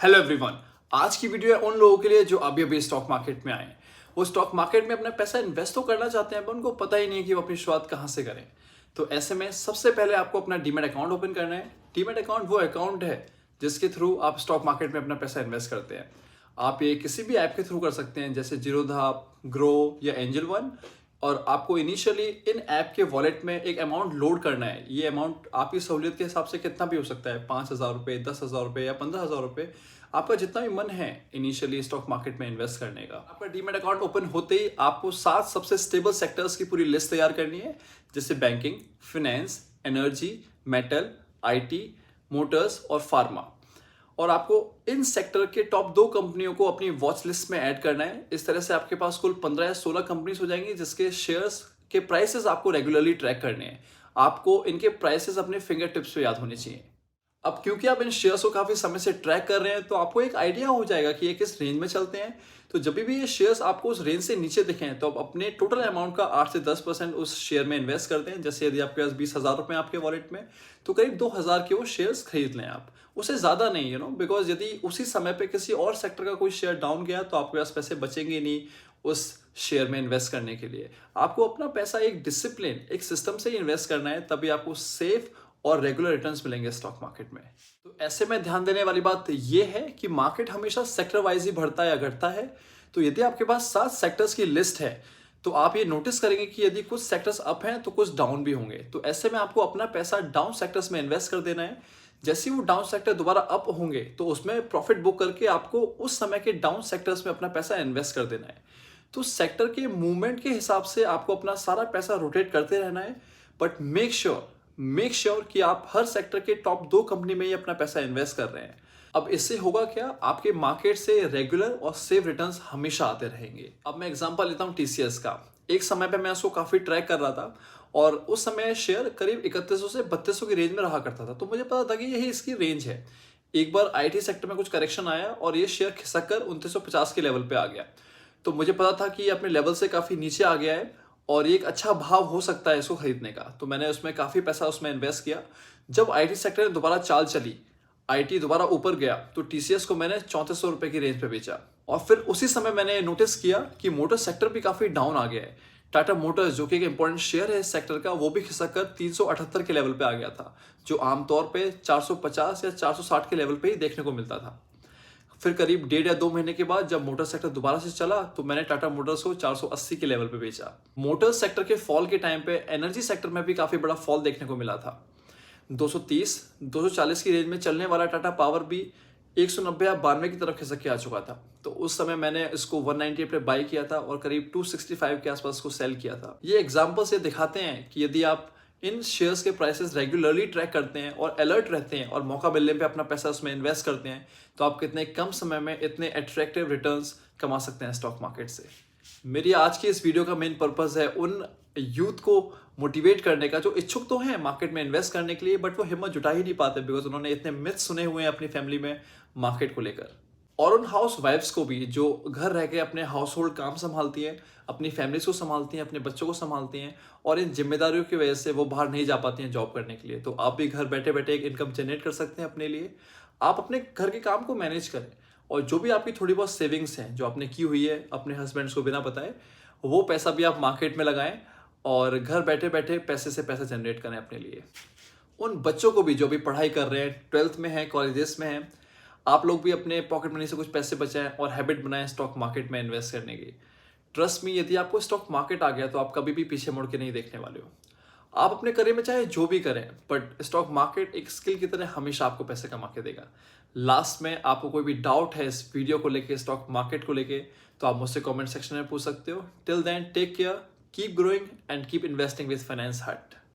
Hello everyone. आज की video है उन लोगों के लिए जो अभी अभी स्टॉक मार्केट में आए हैं। वो स्टॉक मार्केट में अपना पैसा इन्वेस्ट तो करना चाहते हैं पर उनको पता ही नहीं है कि वो अपनी शुरुआत कहाँ से करें। तो ऐसे में सबसे पहले आपको अपना डीमैट अकाउंट ओपन करना है। डीमैट अकाउंट वो अकाउंट है जिसके थ्रू आप स्टॉक मार्केट में अपना पैसा इन्वेस्ट करते हैं। आप ये किसी भी ऐप के थ्रू कर सकते हैं जैसे जीरोधा, ग्रो या एंजल वन। और आपको इनिशियली इन ऐप के वॉलेट में एक अमाउंट लोड करना है। ये अमाउंट आपकी सहूलियत के हिसाब से कितना भी हो सकता है, 5,000 रुपये, 10,000 रुपये या 15,000 रुपये। आपका जितना भी मन है इनिशियली स्टॉक मार्केट में इन्वेस्ट करने का। आपका डीमैट अकाउंट ओपन होते ही आपको 7 सबसे स्टेबल सेक्टर्स की पूरी लिस्ट तैयार करनी है, जैसे banking, finance, energy, metal, IT, Motors और फार्मा। और आपको इन सेक्टर के टॉप 2 कंपनियों को अपनी वॉच लिस्ट में ऐड करना है। इस तरह से आपके पास कुल 15 या 16 कंपनीज हो जाएंगी जिसके शेयर्स के प्राइसेस आपको रेगुलरली ट्रैक करने हैं। आपको इनके प्राइसेस अपने फिंगर टिप्स पे याद होने चाहिए। अब क्योंकि आप इन शेयर्स को काफी समय से ट्रैक कर रहे हैं तो आपको एक आइडिया हो जाएगा कि ये किस रेंज में चलते हैं। तो जब भी ये शेयर्स आपको उस रेंज से नीचे दिखें तो आप अपने टोटल अमाउंट का 8 से 10% उस शेयर में इन्वेस्ट करते हैं। जैसे यदि आपके पास 20,000 रुपए आपके वॉलेट में तो करीब 2,000 के वो शेयर्स खरीद लें आप। उससे ज्यादा नहीं, बिकॉज यदि उसी समय पे किसी और सेक्टर का कोई शेयर डाउन गया तो आपके पास पैसे बचेंगे नहीं उस शेयर में इन्वेस्ट करने के लिए। आपको अपना पैसा एक डिसिप्लिन, एक सिस्टम से ही इन्वेस्ट करना है, तभी आपको सेफ और रेगुलर रिटर्न्स मिलेंगे स्टॉक मार्केट में। तो ऐसे में ध्यान देने वाली बात यह है कि मार्केट हमेशा सेक्टर वाइज ही बढ़ता या घटता है। तो यदि आपके पास 7 सेक्टर्स की लिस्ट है तो आप ये नोटिस करेंगे कि यदि कुछ सेक्टर्स अप हैं तो कुछ डाउन भी होंगे। तो ऐसे में आपको अपना पैसा डाउन सेक्टर्स में इन्वेस्ट कर देना है। जैसे ही वो डाउन सेक्टर दोबारा अप होंगे तो उसमें प्रॉफिट बुक करके आपको उस समय के डाउन सेक्टर्स में अपना पैसा इन्वेस्ट कर देना है। तो सेक्टर के मूवमेंट के हिसाब से आपको अपना सारा पैसा रोटेट करते रहना है। बट मेक श्योर कि आप हर सेक्टर के टॉप 2 कंपनी में ही अपना पैसा इन्वेस्ट कर रहे हैं। अब इससे होगा क्या, आपके मार्केट से रेगुलर और सेफ रिटर्न्स हमेशा आते रहेंगे। अब मैं एग्जांपल लेता हूं टीसीएस का। एक समय पे मैं उसको काफी ट्रैक कर रहा था और उस समय शेयर करीब 3100 से 3200 की रेंज में रहा करता था। तो मुझे पता था कि यही इसकी रेंज है। एक बार आईटी सेक्टर में कुछ करेक्शन आया और ये शेयर खिसक कर 2950 के लेवल पे आ गया। तो मुझे पता था कि ये अपने लेवल से काफी नीचे आ गया है और ये एक अच्छा भाव हो सकता है इसको खरीदने का। तो मैंने उसमें काफी पैसा उसमें इन्वेस्ट किया। जब आईटी सेक्टर में दोबारा चाल चली, आईटी दोबारा ऊपर गया, तो टीसीएस को मैंने 3400 रुपए की रेंज पे बेचा। और फिर उसी समय मैंने नोटिस किया कि मोटर सेक्टर भी काफी डाउन आ गया है। टाटा मोटर्स, जो कि एक इंपॉर्टेंट शेयर है इस सेक्टर का, वो भी खिसक कर 378 के लेवल पे आ गया था, जो आमतौर पे 450 या 460 के लेवल पे ही देखने को मिलता था। फिर करीब 1.5 या 2 महीने के बाद जब मोटर सेक्टर दोबारा से चला तो मैंने टाटा मोटर्स को 480 के लेवल पे बेचा। मोटर सेक्टर के फॉल के टाइम पे एनर्जी सेक्टर में भी काफी बड़ा फॉल देखने को मिला था। 230, 240 की रेंज में चलने वाला टाटा पावर भी 190 या 92 की तरफ खिसक के आ चुका था। तो उस समय मैंने इसको 198 पे बाई किया था और करीब 265 के आसपास को सेल किया था। ये एग्जांपल से दिखाते हैं कि यदि आप इन शेयर्स के प्राइसेस रेगुलरली ट्रैक करते हैं और अलर्ट रहते हैं और मौका मिलने पे अपना पैसा उसमें इन्वेस्ट करते हैं तो आप कितने कम समय में इतने अट्रैक्टिव रिटर्न्स कमा सकते हैं स्टॉक मार्केट से। मेरी आज की इस वीडियो का मेन पर्पस है उन यूथ को मोटिवेट करने का जो इच्छुक तो हैं मार्केट में इन्वेस्ट करने के लिए, बट वो हिम्मत जुटा ही नहीं पाते बिकॉज उन्होंने इतने मिथ्स सुने हुए हैं अपनी फैमिली में मार्केट को लेकर। और उन हाउस वाइफ्स को भी जो घर रह के अपने हाउस होल्ड काम संभालती हैं, अपनी फैमिलीज को संभालती हैं, अपने बच्चों को संभालती हैं और इन जिम्मेदारियों की वजह से वो बाहर नहीं जा पाती हैं जॉब करने के लिए। तो आप भी घर बैठे बैठे एक इनकम जनरेट कर सकते हैं अपने लिए। आप अपने घर के काम को मैनेज करें और जो भी आपकी थोड़ी बहुत सेविंग्स हैं जो आपने की हुई है अपने हस्बैंड्स को बिना बताए, वो पैसा भी आप मार्केट में लगाएं और घर बैठे बैठे पैसे से पैसा जनरेट करें अपने लिए। उन बच्चों को भी जो भी पढ़ाई कर रहे हैं, 12th में हैं, कॉलेजेस में हैं, आप लोग भी अपने पॉकेट मनी से कुछ पैसे बचाएं और हैबिट बनाएं स्टॉक मार्केट में इन्वेस्ट करने की। ट्रस्ट मी, यदि आपको स्टॉक मार्केट आ गया तो आप कभी भी पीछे मुड़ के नहीं देखने वाले हो। आप अपने करियर में चाहे जो भी करें, बट स्टॉक मार्केट एक स्किल की तरह हमेशा आपको पैसे कमा के देगा। लास्ट में आपको कोई भी डाउट है इस वीडियो को लेके, स्टॉक मार्केट को लेके, तो आप मुझसे कमेंट सेक्शन में पूछ सकते हो। Till then, take care, keep growing and keep investing with Finance हट।